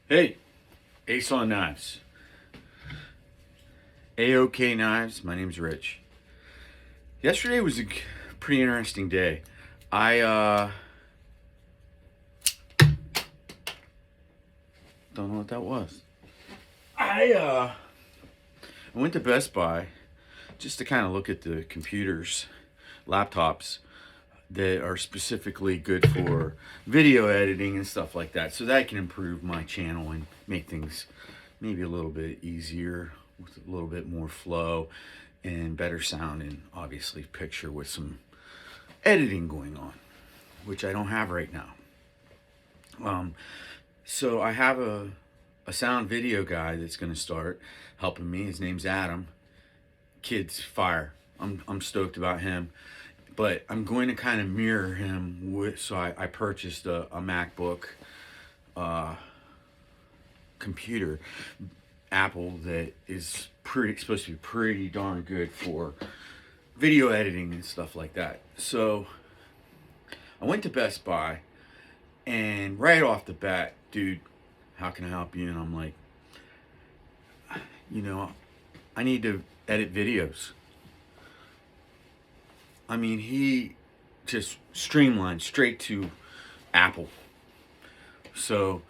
Hey, Ace on Knives. AOK Knives. My name's Rich. Yesterday was a pretty interesting day. I don't know what that was. I went to Best Buy just to kind of look at the computers, laptops that are specifically good for video editing and stuff like that, so that I can improve my channel and make things maybe a little bit easier with a little bit more flow and better sound, and obviously picture with some editing going on, which I don't have right now. So I have a sound video guy that's going to start helping me. His name's Adam. Kid's fire. I'm stoked about him, but I'm going to kind of mirror him with. So I purchased a MacBook computer, Apple, that is pretty supposed to be pretty darn good for video editing and stuff like that. So I went to Best Buy, and right off the bat, dude, how can I help you? And I'm like, you know, I need to edit videos. I mean, he just streamlined straight to Apple. So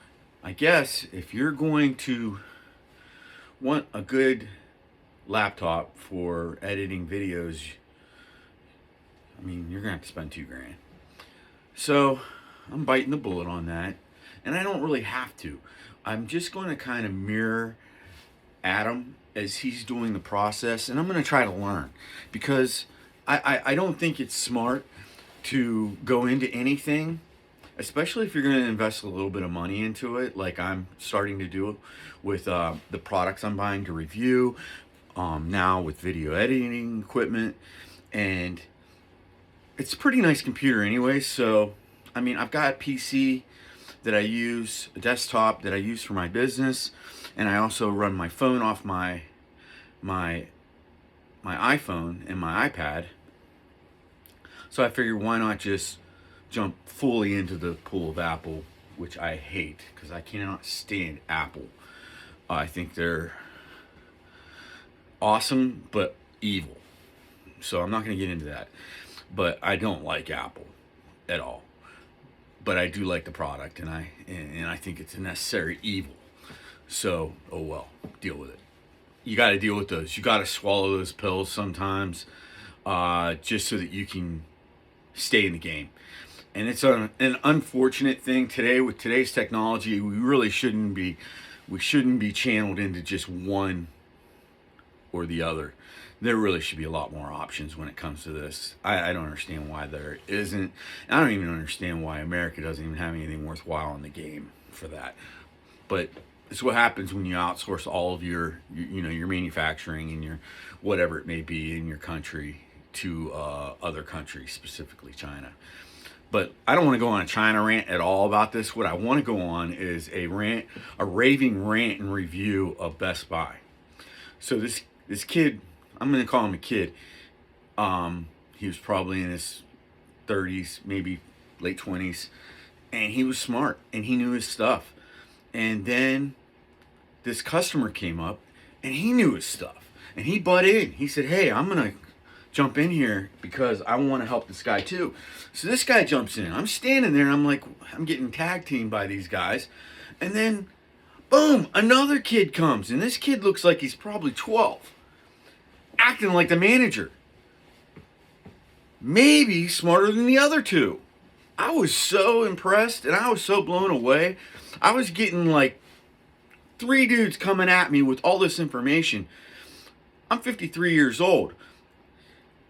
I guess if you're going to want a good laptop for editing videos, I mean, you're gonna have to spend $2,000. So I'm biting the bullet on that, and I don't really have to. I'm just going to kind of mirror Adam as he's doing the process, and I'm going to try to learn, because I don't think it's smart to go into anything, especially if you're going to invest a little bit of money into it, like I'm starting to do with the products I'm buying to review now with video editing equipment. And it's a pretty nice computer anyway. So I mean, I've got a PC that I use, a desktop that I use for my business, and I also run my phone off my iPhone and my iPad. So I figured, why not just jump fully into the pool of Apple, which I hate because I cannot stand Apple. I think they're awesome but evil. So I'm not going to get into that. But I don't like Apple at all. But I do like the product, and I think it's a necessary evil. So, oh well, deal with it. You got to deal with those. You got to swallow those pills sometimes, just so that you can stay in the game. And it's an unfortunate thing today with today's technology. We shouldn't be channeled into just one or the other. There really should be a lot more options when it comes to this. I don't understand why there isn't. I don't even understand why America doesn't even have anything worthwhile in the game for that. But it's what happens when you outsource all of your your manufacturing and your whatever it may be in your country to other countries, specifically China. But I don't want to go on a China rant at all about this. What I want to go on is a raving rant and review of Best Buy. So this kid, I'm going to call him a kid. He was probably in his 30s, maybe late 20s, and he was smart and he knew his stuff. And then this customer came up and he knew his stuff, and he butted in. He said, "Hey, I'm going to jump in here because I want to help this guy too." So this guy jumps in. I'm standing there and I'm like, I'm getting tag teamed by these guys. And then boom, another kid comes, and this kid looks like he's probably 12, acting like the manager. Maybe smarter than the other two. I was so impressed and I was so blown away. I was getting like three dudes coming at me with all this information. I'm 53 years old.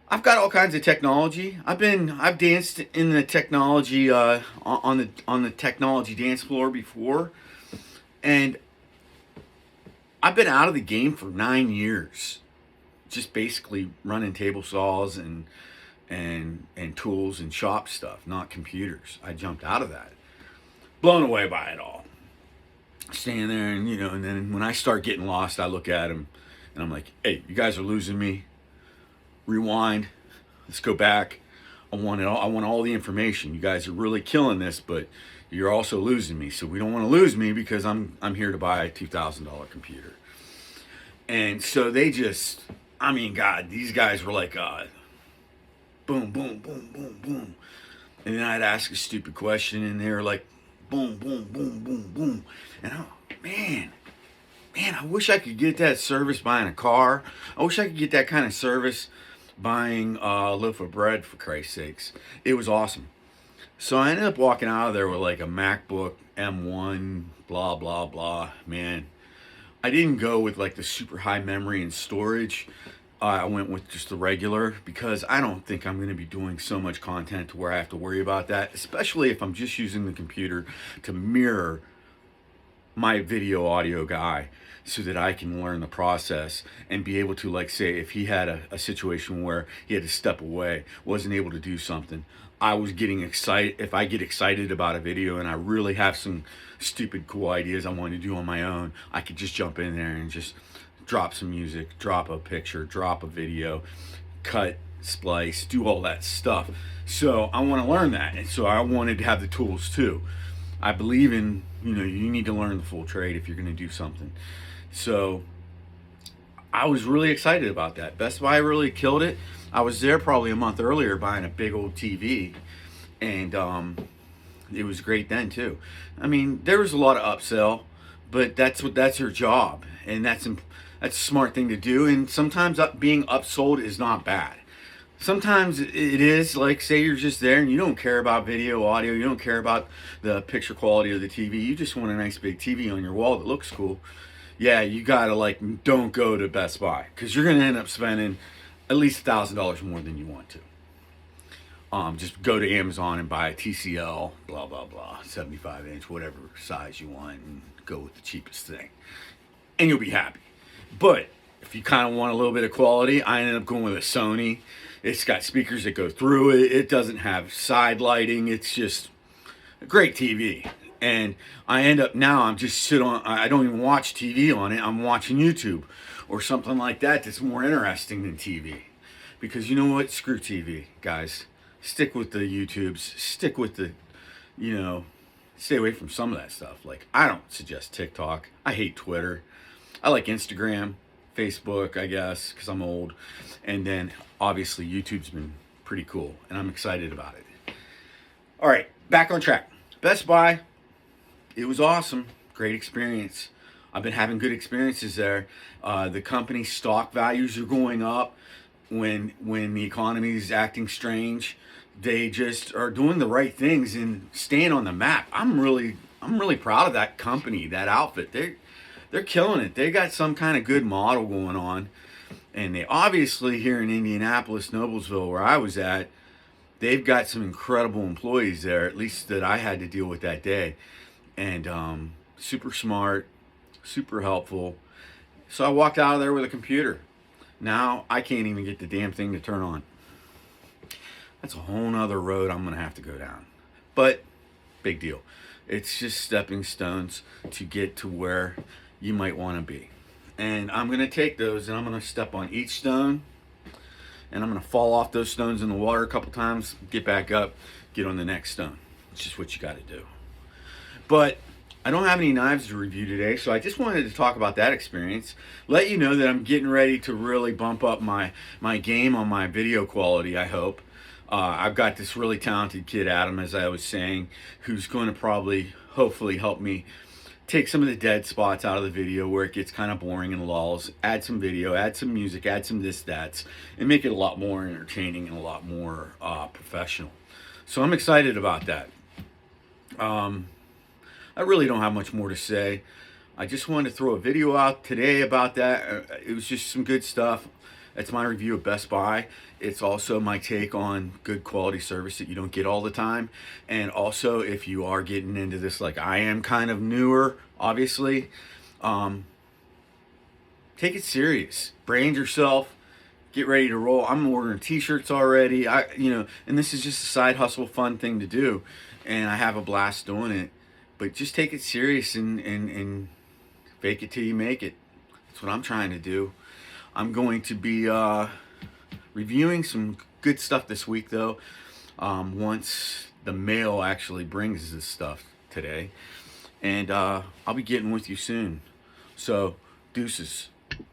I've got all kinds of technology. I've danced in the technology on the technology dance floor before, and I've been out of the game for 9 years, just basically running table saws and tools and shop stuff, not computers. I jumped out of that, blown away by it all. Standing there, and and then when I start getting lost, I look at him and I'm like, "Hey, you guys are losing me. Rewind. Let's go back. I want all the information. You guys are really killing this, but you're also losing me. So we don't want to lose me because I'm here to buy a $2,000 computer. And so they just, I mean, God, these guys were like, boom, boom, boom, boom, boom. And then I'd ask a stupid question, and they were like, boom, boom, boom, boom, boom. And man, I wish I could get that service buying a car. I wish I could get that kind of service buying a loaf of bread, for Christ's sakes. It was awesome. So I ended up walking out of there with like a MacBook M1, blah, blah, blah. Man, I didn't go with like the super high memory and storage. I went with just the regular because I don't think I'm going to be doing so much content to where I have to worry about that, especially if I'm just using the computer to mirror my video audio guy so that I can learn the process and be able to, like, say if he had a situation where he had to step away, wasn't able to do something, I was getting excited. If I get excited about a video and I really have some stupid cool ideas I want to do on my own, I could just jump in there and just drop some music, drop a picture, drop a video, cut, splice, do all that stuff. So I want to learn that, and so I wanted to have the tools too. I believe in, you need to learn the full trade if you're going to do something. So I was really excited about that. Best Buy really killed it. I was there probably a month earlier buying a big old TV, and it was great then too. I mean, there was a lot of upsell, but that's her job, and that's a smart thing to do. And sometimes being upsold is not bad. Sometimes it is, like, say you're just there and you don't care about video, audio, you don't care about the picture quality of the TV, you just want a nice big TV on your wall that looks cool. Yeah, you gotta, like, don't go to Best Buy because you're gonna end up spending at least $1,000 more than you want to. Just go to Amazon and buy a TCL, blah, blah, blah, 75-inch, whatever size you want, and go with the cheapest thing. And you'll be happy. But if you kind of want a little bit of quality, I ended up going with a Sony. It's got speakers that go through it. It doesn't have side lighting. It's just a great TV. And I end up now, I don't even watch TV on it. I'm watching YouTube or something like that that's more interesting than TV. Because you know what? Screw TV, guys. Stick with the YouTubes. Stick with the, stay away from some of that stuff. Like, I don't suggest TikTok. I hate Twitter. I like Instagram, Facebook, I guess, because I'm old. And then, obviously, YouTube's been pretty cool, and I'm excited about it. All right, back on track. Best Buy, it was awesome. Great experience. I've been having good experiences there. The company's stock values are going up when the economy is acting strange. They just are doing the right things and staying on the map. I'm really proud of that company, that outfit. They're killing it. They got some kind of good model going on. And they obviously, here in Indianapolis, Noblesville, where I was at, they've got some incredible employees there, at least that I had to deal with that day. And super smart, super helpful. So I walked out of there with a computer. Now I can't even get the damn thing to turn on. That's a whole nother road I'm going to have to go down. But big deal. It's just stepping stones to get to where you might want to be. And I'm going to take those and I'm going to step on each stone. And I'm going to fall off those stones in the water a couple times, get back up, get on the next stone. It's just what you got to do. But I don't have any knives to review today, so I just wanted to talk about that experience. Let you know that I'm getting ready to really bump up my game on my video quality, I hope. I've got this really talented kid, Adam, as I was saying, who's going to hopefully help me take some of the dead spots out of the video where it gets kind of boring and lulls, add some video, add some music, add some this, that's, and make it a lot more entertaining and a lot more professional. So I'm excited about that. I really don't have much more to say. I just wanted to throw a video out today about that. It was just some good stuff. It's my review of Best Buy. It's also my take on good quality service that you don't get all the time. And also, if you are getting into this like I am, kind of newer, obviously, take it serious. Brand yourself. Get ready to roll. I'm ordering t-shirts already. And this is just a side hustle, fun thing to do. And I have a blast doing it. But just take it serious and fake it till you make it. That's what I'm trying to do. I'm going to be reviewing some good stuff this week, though, once the mail actually brings this stuff. today. And I'll be getting with you soon. So, deuces.